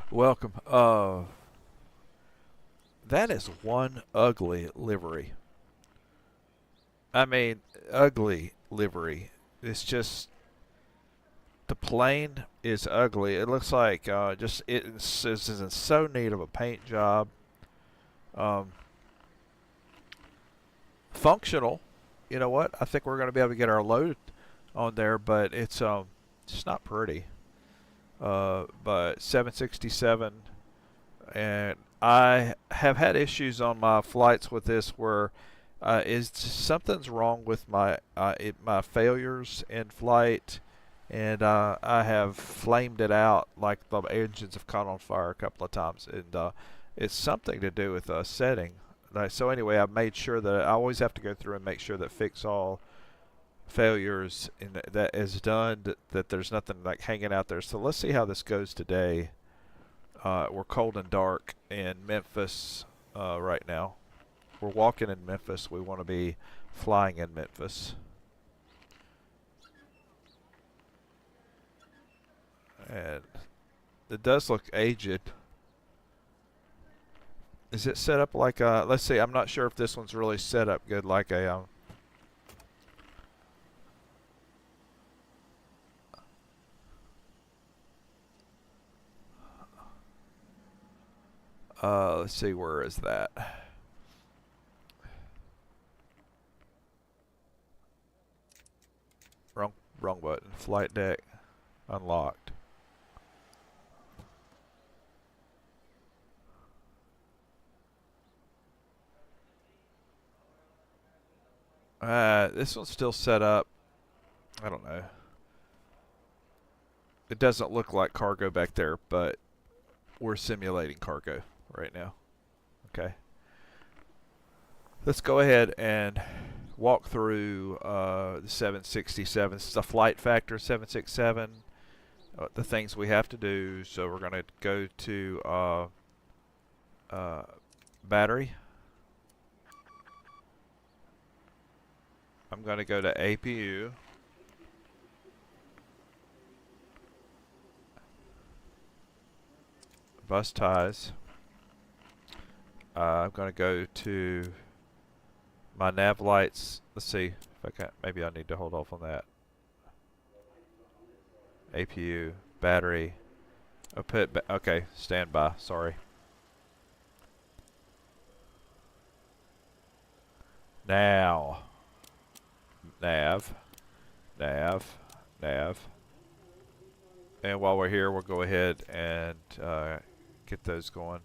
Welcome. That is one ugly livery. I mean, ugly livery. It's just the plane is ugly. It looks like just it's in so need of a paint job. Um, Functional. You know what? I think we're going to be able to get our load on there, but it's just not pretty. But 767, and I have had issues on my flights with this where is something's wrong with my failures in flight, and I have flamed it out like the engines have caught on fire a couple of times, and it's something to do with a setting. So anyway, I've made sure that I always have to go through and make sure that fix all failures in that is done, that there's nothing like hanging out there. So let's see how this goes today. We're cold and dark in Memphis right now. We're walking in Memphis. We want to be flying in Memphis. And it does look aged. Is it set up like a, let's see, I'm not sure if this one's really set up good like a let's see, where is that? Wrong button. Flight deck unlocked. This one's still set up. I don't know. It doesn't look like cargo back there, but we're simulating cargo right now. Okay. Let's go ahead and walk through the 767. This is a flight factor 767. The things we have to do. So we're going to go to battery. I'm going to go to APU. Bus ties. I'm going to go to my nav lights. Let's see if I can. Maybe I need to hold off on that. APU, battery. Okay, standby. Sorry. Now, nav. And while we're here, we'll go ahead and get those going.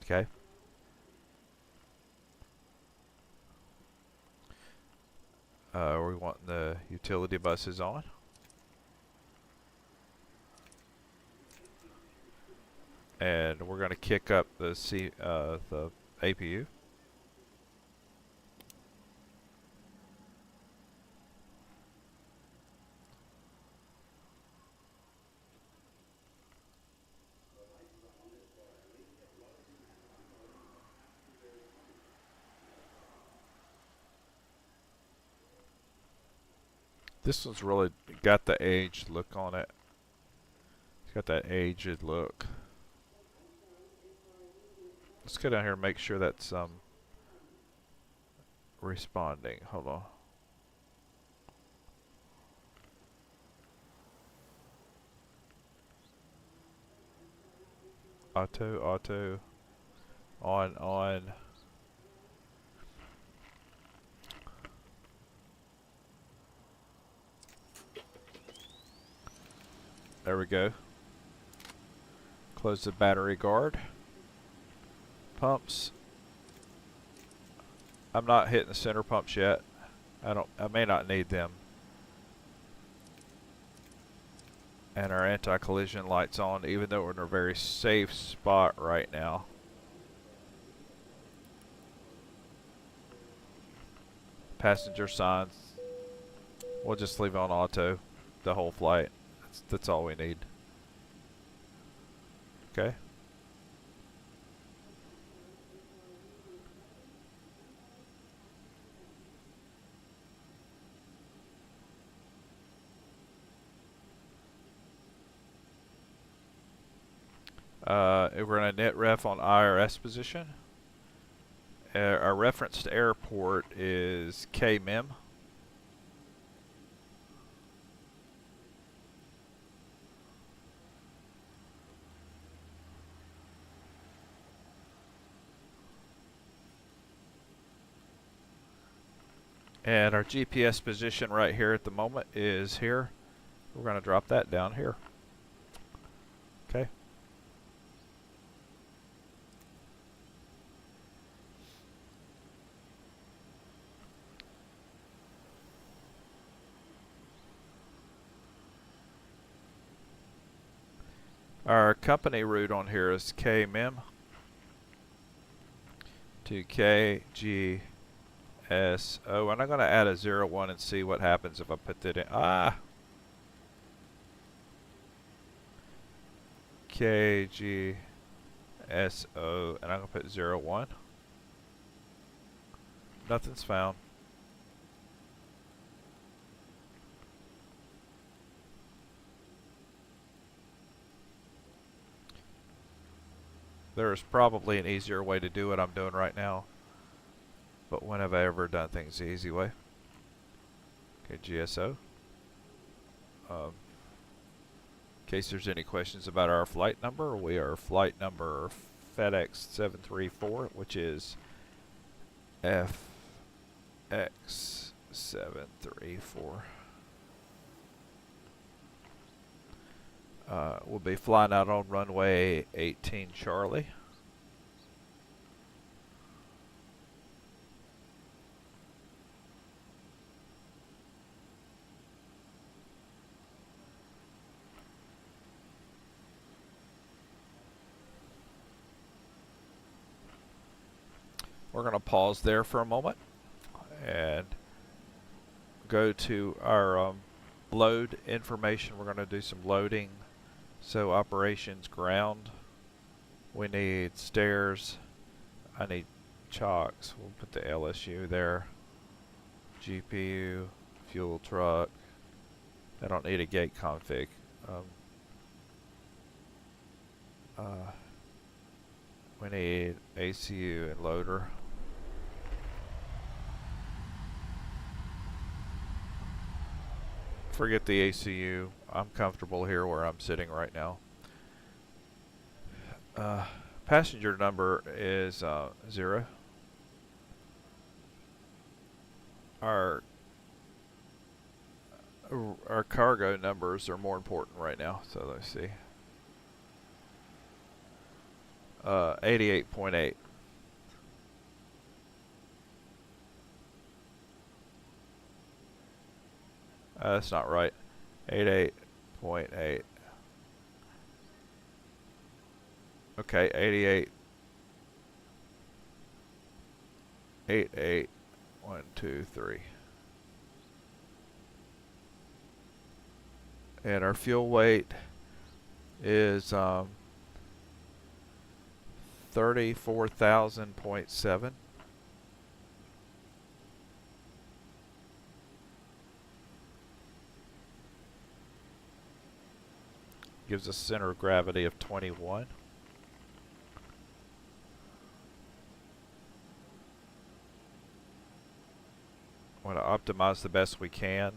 Okay. We want the utility buses on. And we're going to kick up the APU. This one's really got the aged look on it. It's got that aged look. Let's go down here and make sure that's responding. Hold on. Auto, on. There we go. Close the battery guard. Pumps. I'm not hitting the center pumps yet. I may not need them. And our anti-collision lights on, even though we're in a very safe spot right now. Passenger signs. We'll just leave on auto the whole flight. That's all we need. Okay. We're going to net ref on IRS position. Our reference to airport is KMIM. And our GPS position right here at the moment is here. We're going to drop that down here. Okay. Our company route on here is KMIM to KGSO. And I'm going to add a 01 and see what happens if I put that in. KGSO, and I'm going to put 01. Nothing's found. There's probably an easier way to do what I'm doing right now, but when have I ever done things the easy way? KGSO. In case there's any questions about our flight number, we are flight number FedEx 734, which is FX 734. We'll be flying out on runway 18 Charlie. We're going to pause there for a moment and go to our load information. We're going to do some loading. So operations ground. We need stairs. I need chocks. We'll put the LSU there. GPU, fuel truck. I don't need a gate config. We need ACU and loader. Forget the ACU. I'm comfortable here where I'm sitting right now. Passenger number is 0. Our cargo numbers are more important right now. So let's see. 88.8. That's not right. 88.8. Okay, 88. 88. 1, 2, 3. And our fuel weight is 34,000.7. Gives us center of gravity of 21. Want to optimize the best we can.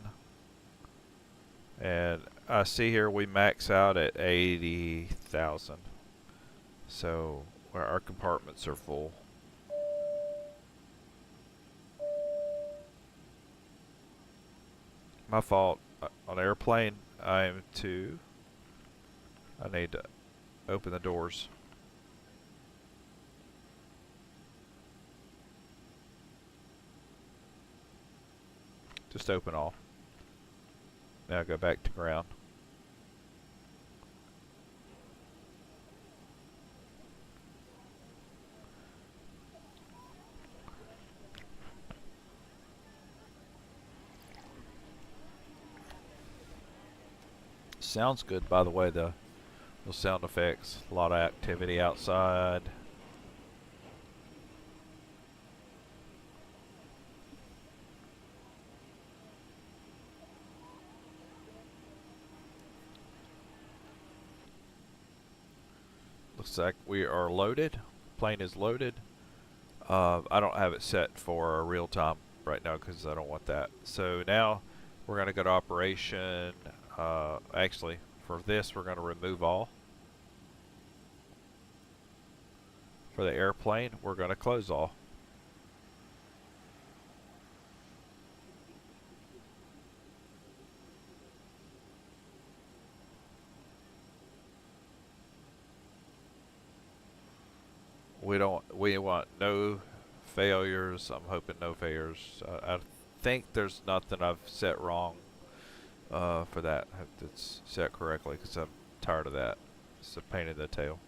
And I see here we max out at 80,000. So our compartments are full. My fault. On airplane, I'm 2. I need to open the doors. Just open all. Now go back to ground. Sounds good, by the way, those sound effects. A lot of activity outside. looks like we are loaded. Plane is loaded. I don't have it set for real time right now because I don't want that. So now we're going to go to operation. Actually, for this, we're going to remove all. For the airplane, we're going to close all. We want no failures. I'm hoping no failures. I think there's nothing I've set wrong for that. I hope it's set correctly because I'm tired of that. It's a pain in the tail.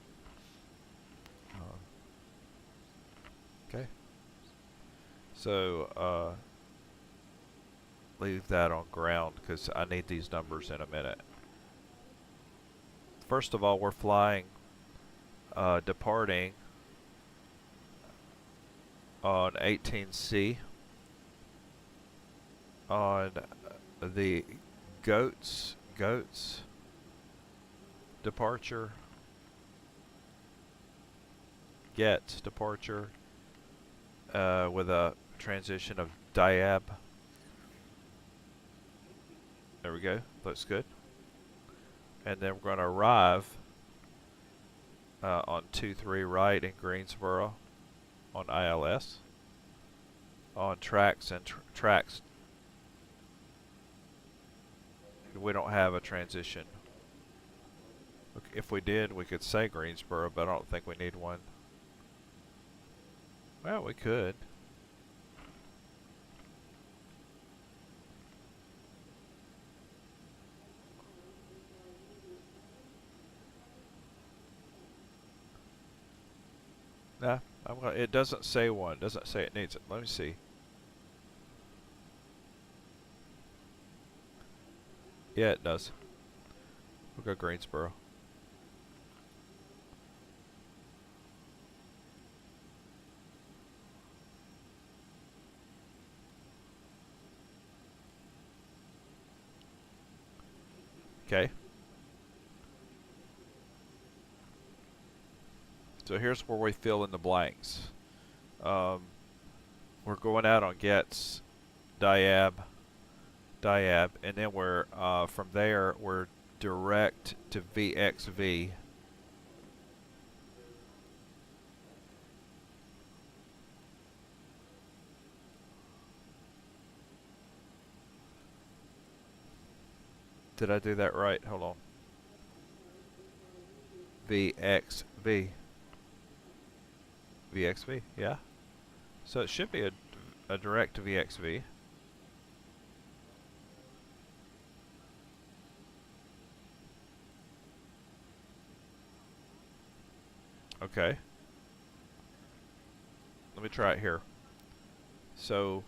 Okay. So leave that on ground because I need these numbers in a minute. First of all, we're flying, departing on 18C on the goats departure, get departure with a transition of diab. There we go, looks good. And then we're going to arrive on 23 right in Greensboro on ILS on tracks and tracks. We don't have a transition. If we did, we could say Greensboro, but I don't think we need one. Well, we could. Nah, it doesn't say one. It doesn't say it needs it. Let me see. Yeah, it does. We'll go Greensboro. Okay. So here's where we fill in the blanks. We're going out on gets, diab, and then we're from there we're direct to VXV. Did I do that right? Hold on. VXV. VXV, yeah. So it should be a direct to VXV. Okay. Let me try it here. So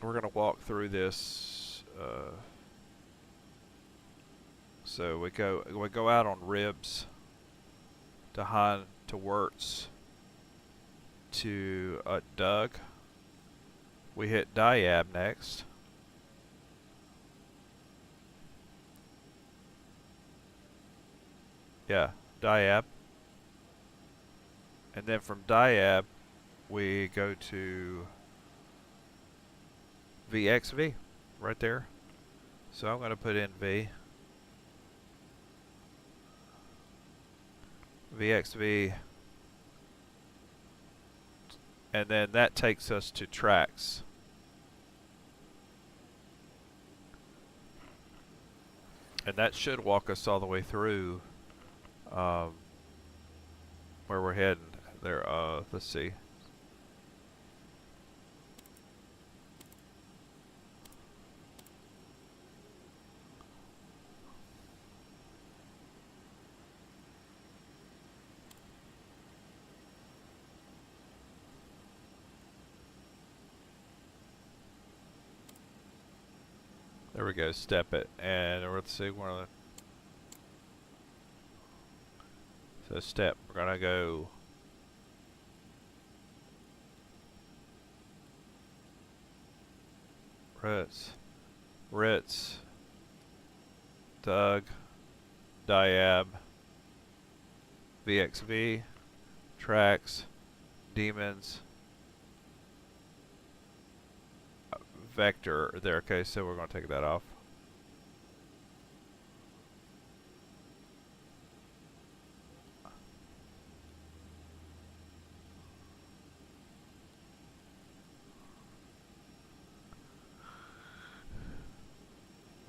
we're going to walk through this. So we go out on ribs to Hahn to Wirtz to Doug. We hit diab next. Yeah, diab. And then from diab we go to VXV right there. So I'm going to put in VXV, and then that takes us to tracks. And that should walk us all the way through where we're heading there. Let's see. There we go, step it, and let's see one of the. So step, we're gonna go Ritz, Doug, Diab, VXV, Trax, Demons, Vector there. Okay, so we're going to take that off.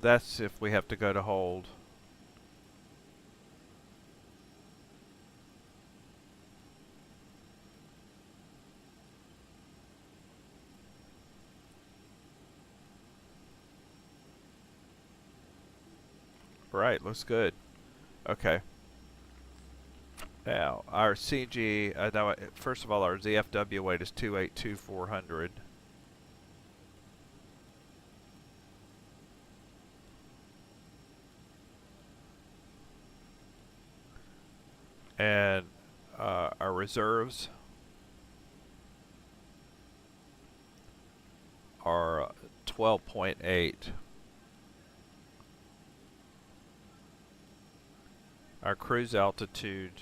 That's if we have to go to hold. Right, looks good. Okay. Now, our CG, first of all, our ZFW weight is 282,400. And our reserves are 12.8. Our cruise altitude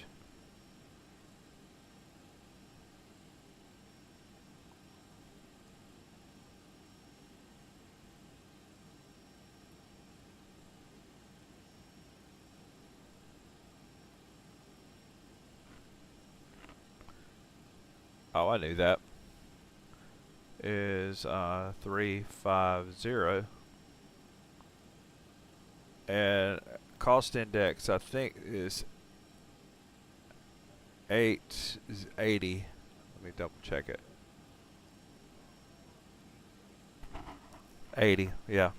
oh, I knew that, is 350. And cost index, I think, is 880. Let me double check it. 80, yeah.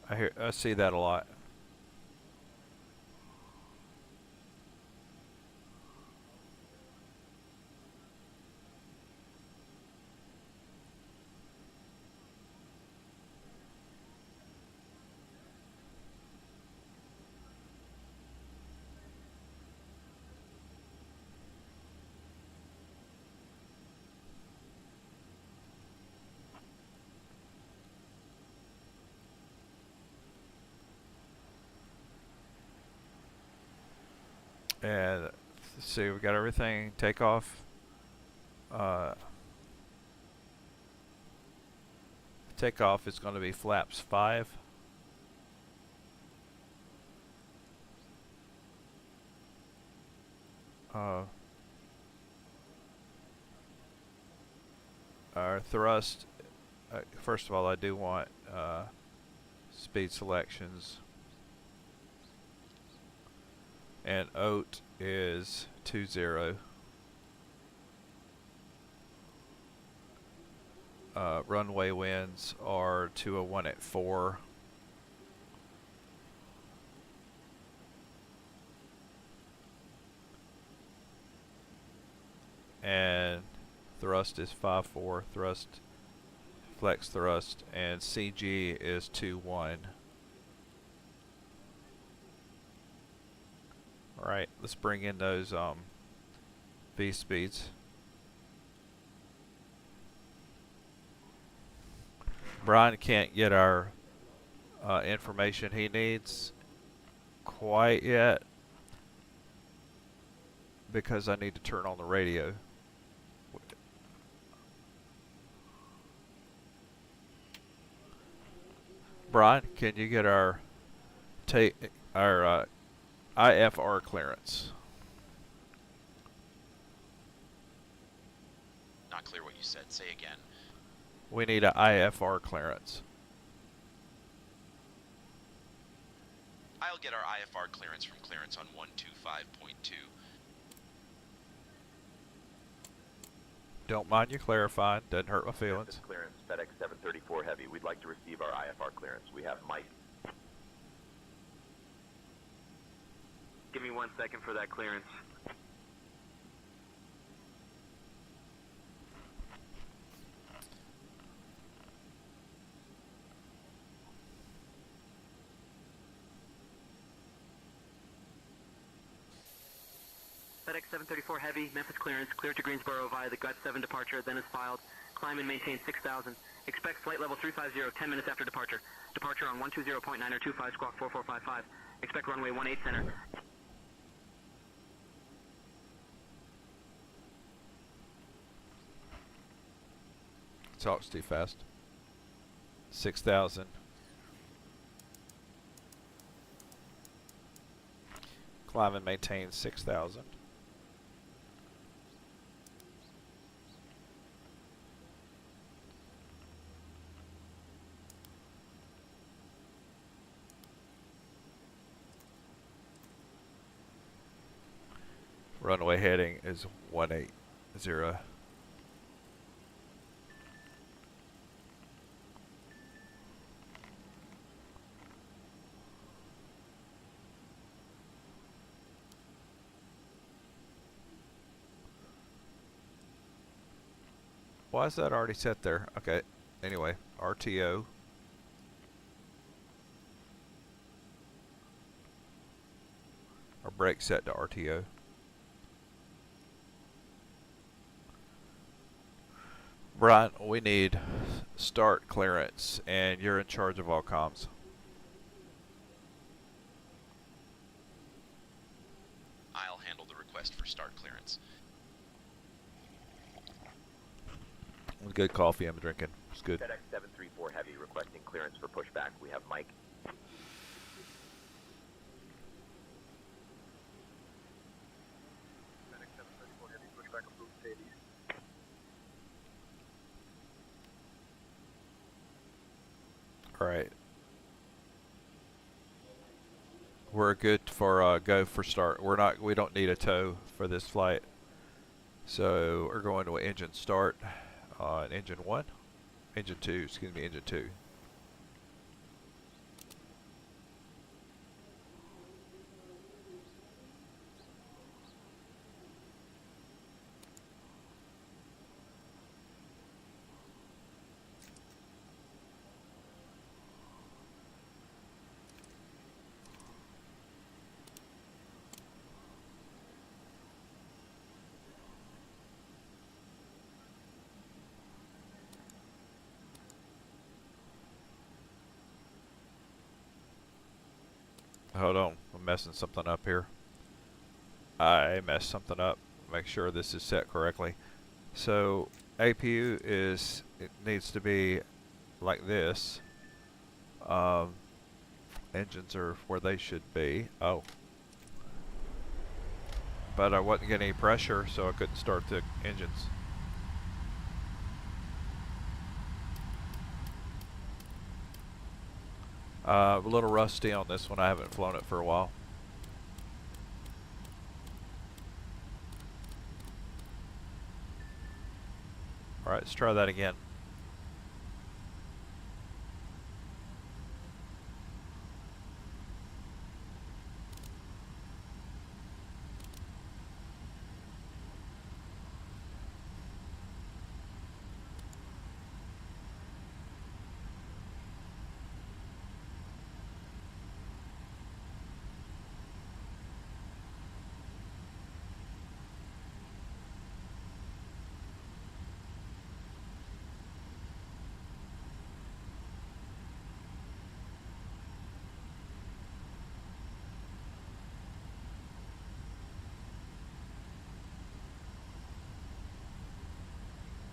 I see that a lot. And let's see, we got everything. Takeoff. Takeoff is going to be flaps 5. Our thrust, first of all, I do want speed selections. And OAT is 20. Runway winds are 201 at 4. And thrust is 5.4, thrust, flex thrust, and CG is 2.1. Alright, let's bring in those V speeds. Brian can't get our information he needs quite yet because I need to turn on the radio. Brian, can you get our IFR clearance? Not clear what you said. Say again. We need an IFR clearance. I'll get our IFR clearance from clearance on 125.2. Don't mind you clarifying. Doesn't hurt my feelings. Clearance, FedEx 734 Heavy. We'd like to receive our IFR clearance. We have Mike. Give me 1 second for that clearance. FedEx 734 Heavy, Memphis clearance, cleared to Greensboro via the Gut 7 departure, then is filed. Climb and maintain 6,000. Expect flight level 350 10 minutes after departure. Departure on 120.925 squawk 4455. Expect runway 18 center. Talks too fast. 6,000. Climb and maintain 6,000. Runway heading is 180. Why is that already set there? Okay. Anyway, RTO. Our brake set to RTO. Brian, we need start clearance, and you're in charge of all comms. I'll handle the request for start clearance. Good coffee I'm drinking. It's good. FedEx 734 Heavy requesting clearance for pushback. We have Mike. FedEx 734 Heavy, pushback approved, Hades. All right. We're good for go for start. We don't need a tow for this flight. So we're going to engine start on engine 1. Engine 2, excuse me, engine 2. Hold on, I'm messing something up here. I messed something up. Make sure this is set correctly. So APU it needs to be like this. Engines are where they should be. Oh. But I wasn't getting any pressure, so I couldn't start the engines. A little rusty on this one. I haven't flown it for a while. Alright, let's try that again.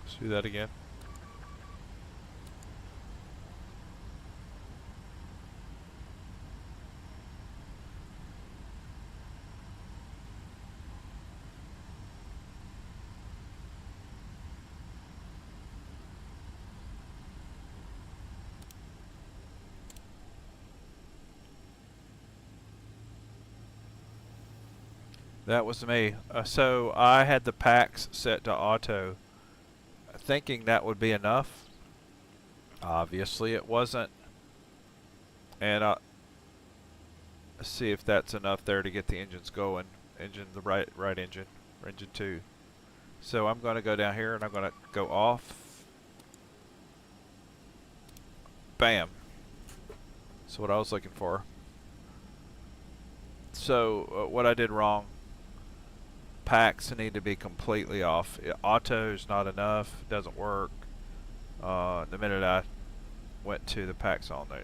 Let's do that again. That was me. So I had the packs set to auto, thinking that would be enough. Obviously it wasn't. And let's see if that's enough there to get the engines going. The right engine, engine 2. So I'm going to go down here and I'm going to go off. Bam. That's what I was looking for. So what I did wrong. packs need to be completely off. Auto is not enough. It doesn't work. The minute I went to the packs on there.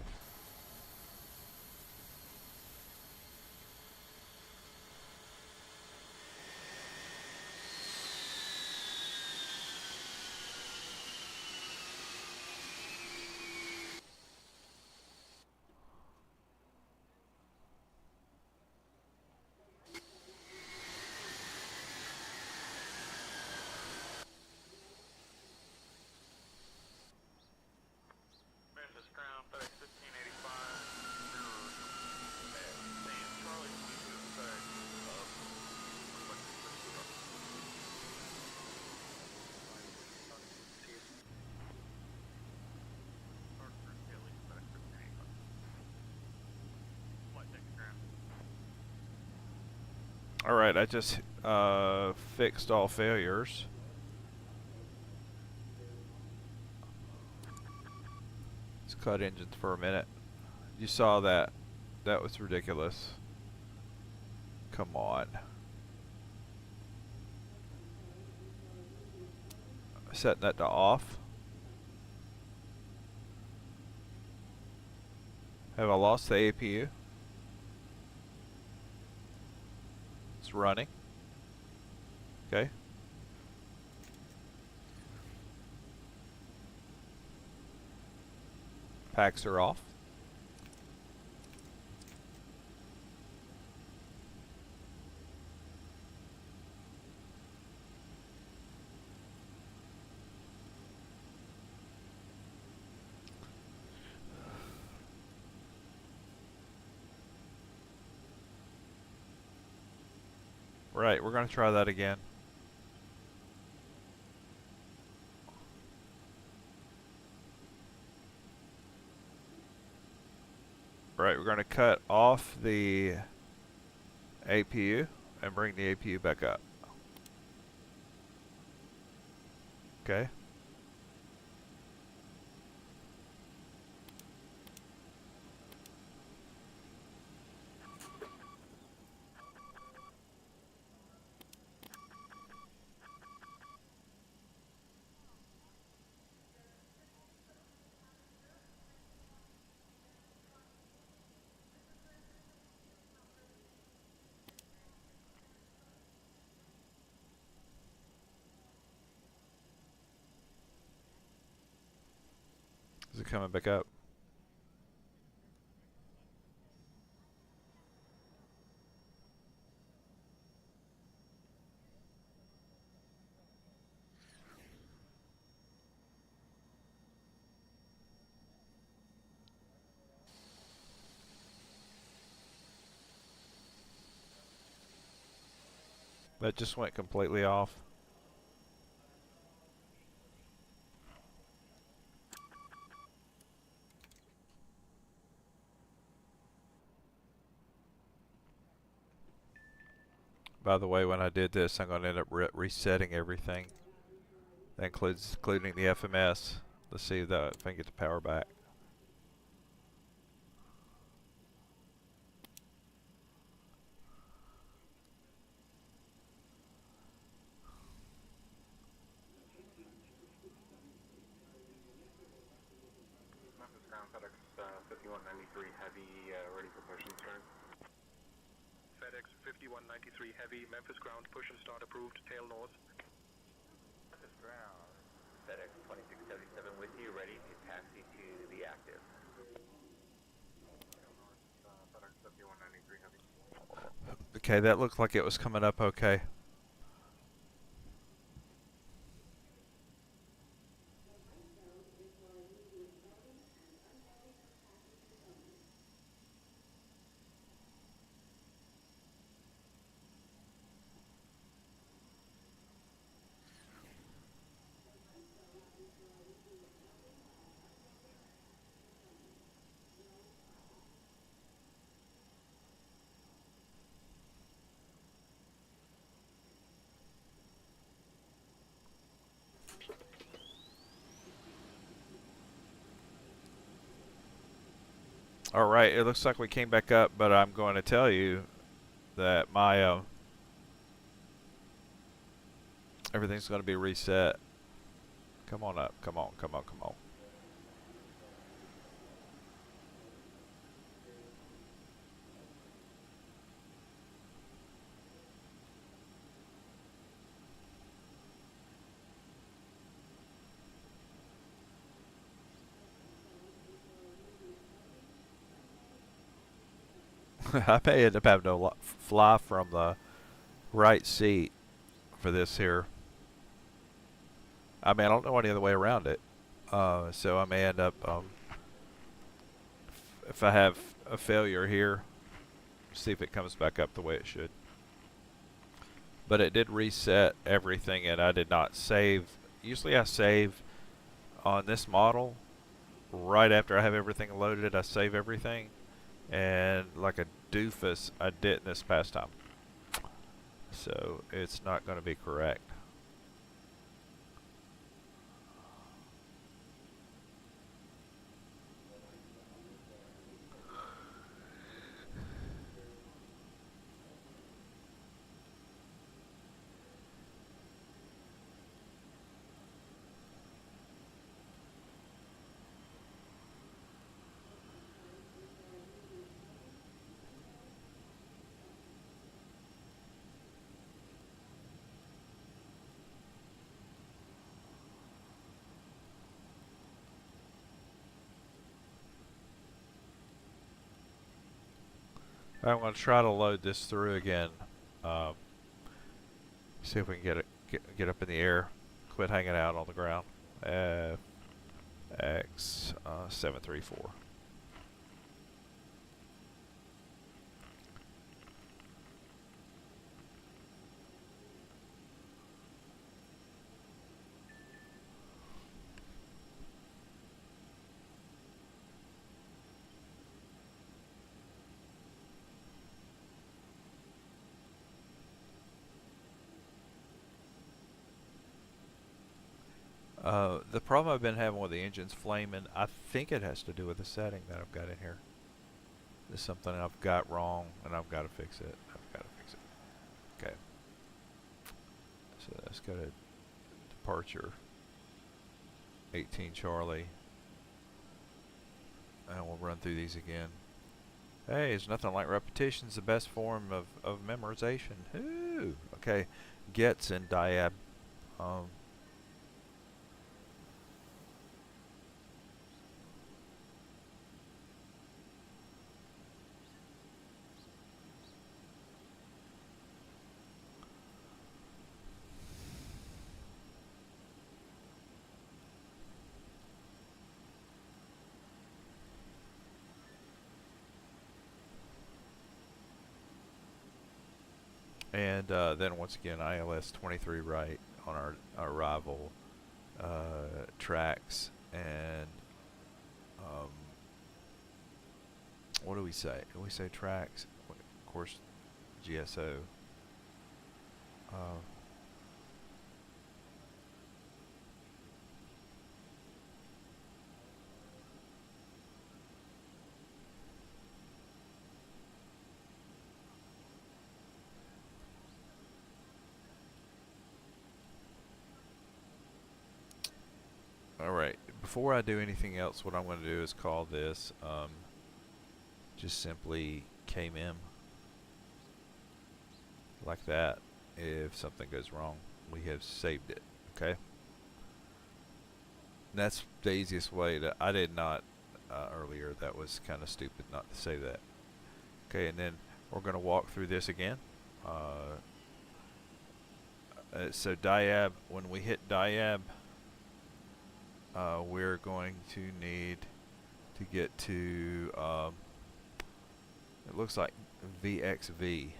Memphis ground, FedEx 1585, mirror, San Charlie 22 FedEx, Alright, I just fixed all failures. Let's cut engines for a minute. You saw that. That was ridiculous. Come on. Setting that to off. Have I lost the APU? It's running. Okay. Packs are off. Right, we're going to try that again. Right, we're going to cut off the APU and bring the APU back up. Okay. Is it coming back up? That just went completely off. By the way, when I did this, I'm going to end up resetting everything. That includes including the FMS. Let's see if I can get the power back. Memphis ground, FedEx 5193 heavy, ready for push and start. FedEx 5193 heavy, Memphis ground, push and start approved, tail north. Memphis ground, FedEx 2677 with you, ready to taxi to the active. Tail north, FedEx 5193 heavy. Okay, that looked like it was coming up okay. Alright, it looks like we came back up, but I'm going to tell you that my Everything's going to be reset. Come on up. Come on, come on, come on. I may end up having to fly from the right seat for this here. I mean, I don't know any other way around it. So I may end up, if I have a failure here, see if it comes back up the way it should. But it did reset everything, and I did not save. Usually I save on this model right after I have everything loaded. I save everything, and like a doofus, I didn't this past time. So it's not going to be correct. I'm going to try to load this through again. See if we can get up in the air. Quit hanging out on the ground. X734. The problem I've been having with the engine's flaming, I think it has to do with the setting that I've got in here. There's something I've got wrong, and I've got to fix it. Okay. So let's go to departure 18 Charlie, and we'll run through these again. Hey, there's nothing like repetition's the best form of memorization. Ooh. Okay, gets and diab. And then once again, ILS 23 right on our arrival tracks. And what do we say? Do we say tracks? Of course, GSO. Alright, before I do anything else, what I'm going to do is call this just simply KMM, like that. If something goes wrong, we have saved it, okay? And that's the easiest way to, I did not earlier, that was kind of stupid not to say that. Okay, and then we're going to walk through this again. So diab, when we hit diab, we're going to need to get to, it looks like VXV.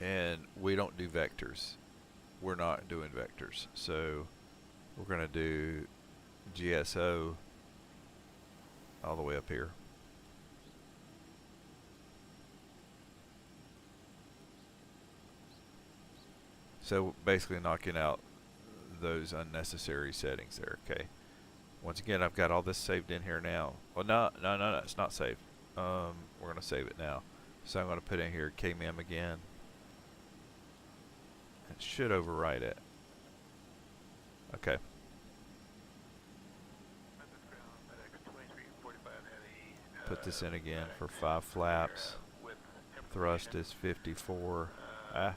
And we don't do vectors. We're not doing vectors. So we're going to do GSO all the way up here. So basically knocking out those unnecessary settings there. Okay. Once again, I've got all this saved in here now. Well, no, it's not saved. We're going to save it now. So I'm going to put in here KMEM again. It should overwrite it. Okay. Put this in again for 5 flaps. Thrust is 54. 5.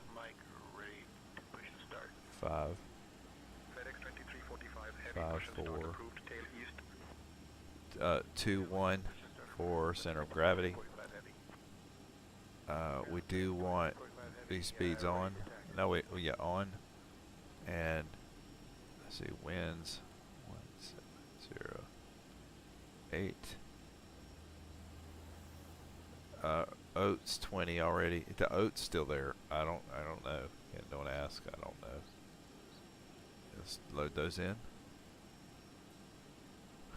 5, 4. 2, 1 for center of gravity. We do want these speeds on. No, wait, yeah, on. And let's see, winds 1708. Oats 20 already. The oat's still there. I don't know. Don't ask. I don't know. Let's load those in.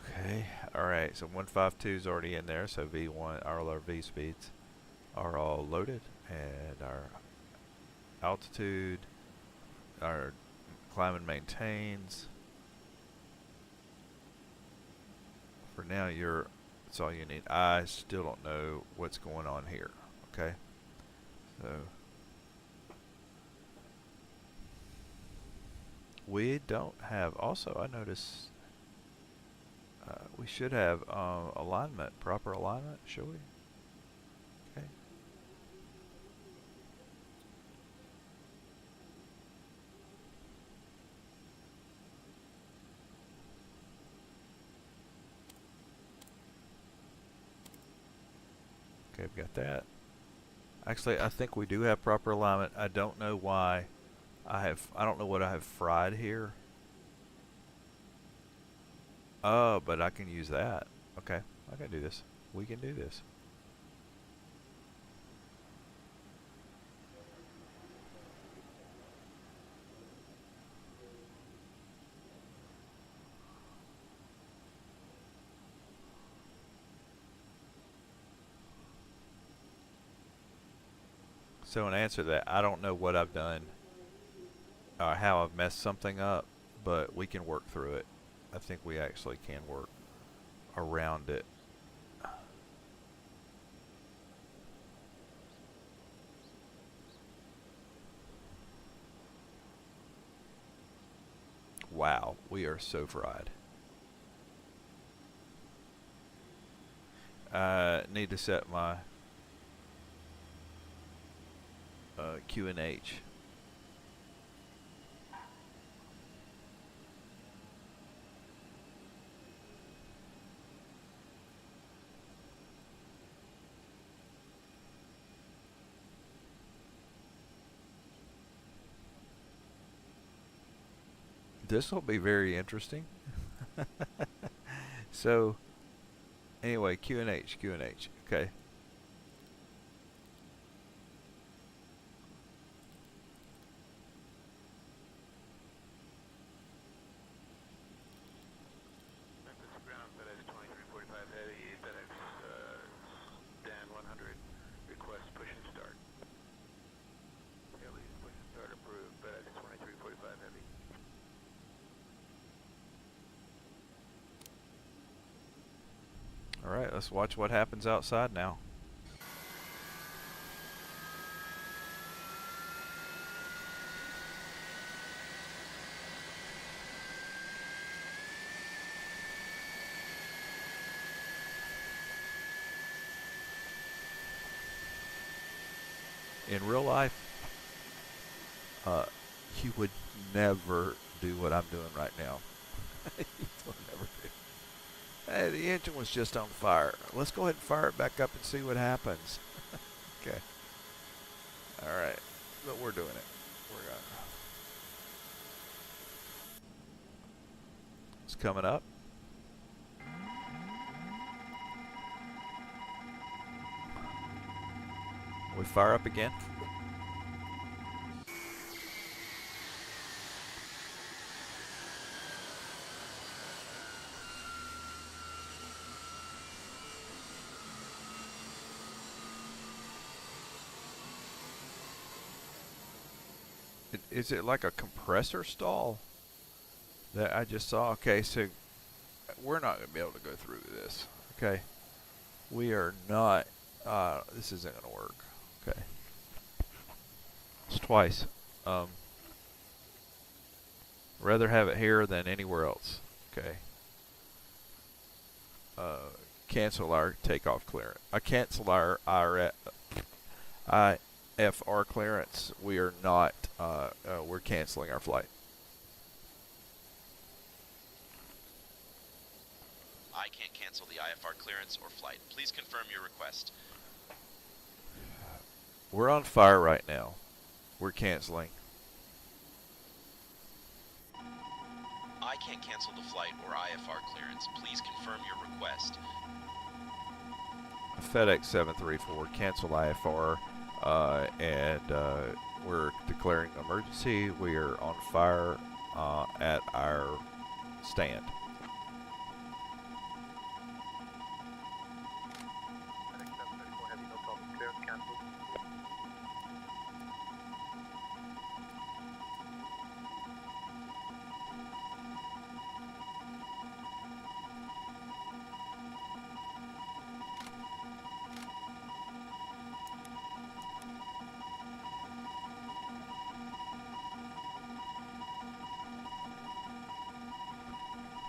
Okay. All right. So 152 is already in there. So V1, our V speeds are all loaded, and our altitude, our climb and maintains. For now, that's all you need. I still don't know what's going on here. Okay. So we don't have. Also, I noticed we should have alignment, proper alignment. Should we? Okay. Okay, we've got that. Actually, I think we do have proper alignment. I don't know why I don't know what I have fried here. Oh, but I can use that. Okay, I can do this. We can do this. So in answer to that, I don't know what I've done or how I've messed something up, but we can work through it. I think we actually can work around it. Wow, we are so fried. Need to set my Q and H. This will be very interesting. So, anyway, Q and H. Okay. All right, let's watch what happens outside now. In real life, you would never do what I'm doing right now. You will never do. Hey, the engine was just on fire. Let's go ahead and fire it back up and see what happens. Okay. All right. But we're doing it. We're going. It's coming up. We fire up again. is it like a compressor stall that I just saw? Okay, so we're not going to be able to go through this. Okay, we are not. This isn't going to work. Okay, it's twice. Rather have it here than anywhere else. Okay. Cancel our takeoff clearance. Cancel our IFR clearance. We are not. We're canceling our flight. I can't cancel the IFR clearance or flight. Please confirm your request. We're on fire right now. We're canceling. I can't cancel the flight or IFR clearance. Please confirm your request. FedEx 734, cancel IFR, and we're declaring emergency. We are on fire at our stand. FedEx 734 Heavy, no problem. Clear, cancel.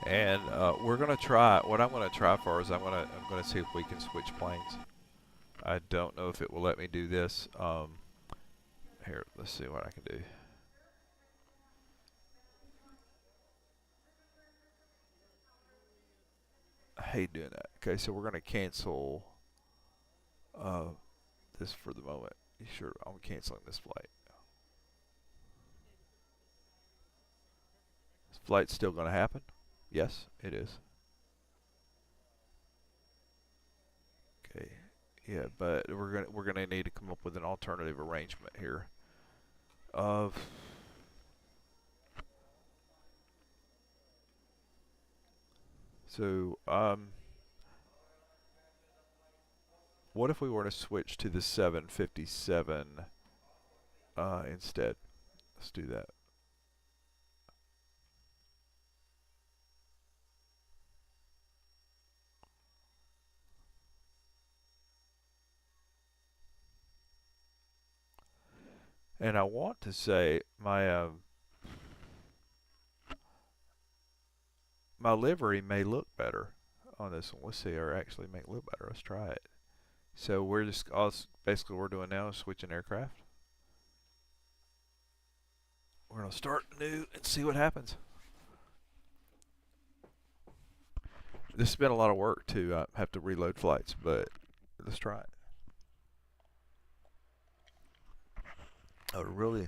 And we're gonna try. What I'm gonna try for is I'm gonna see if we can switch planes. I don't know if it will let me do this. Here, let's see what I can do. I hate doing that. Okay, so we're gonna cancel this for the moment. You sure? I'm canceling this flight. This flight's still gonna happen? Yes, it is. Okay. Yeah, but we're gonna need to come up with an alternative arrangement here. So what if we were to switch to the 757 instead? Let's do that. And I want to say my my livery may look better on this one. Let's see, or actually make it look better. Let's try it. So we're just basically what we're doing now is switching aircraft. We're gonna start new and see what happens. This has been a lot of work to have to reload flights, but let's try it. Oh, really?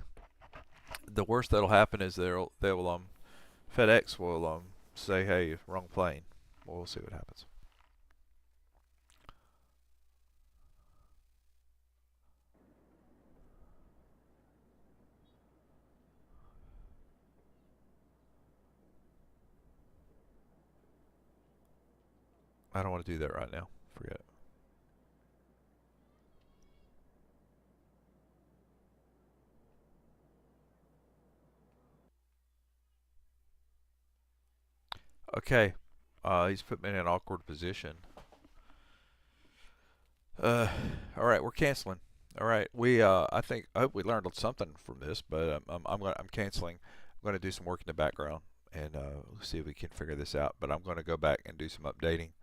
The worst that'll happen is they'll FedEx will say, "Hey, wrong plane." We'll see what happens. I don't want to do that right now. Forget it. Okay. He's put me in an awkward position. All right, we're canceling. All right, I hope we learned something from this, but I'm canceling. I'm gonna do some work in the background and see if we can figure this out. But I'm gonna go back and do some updating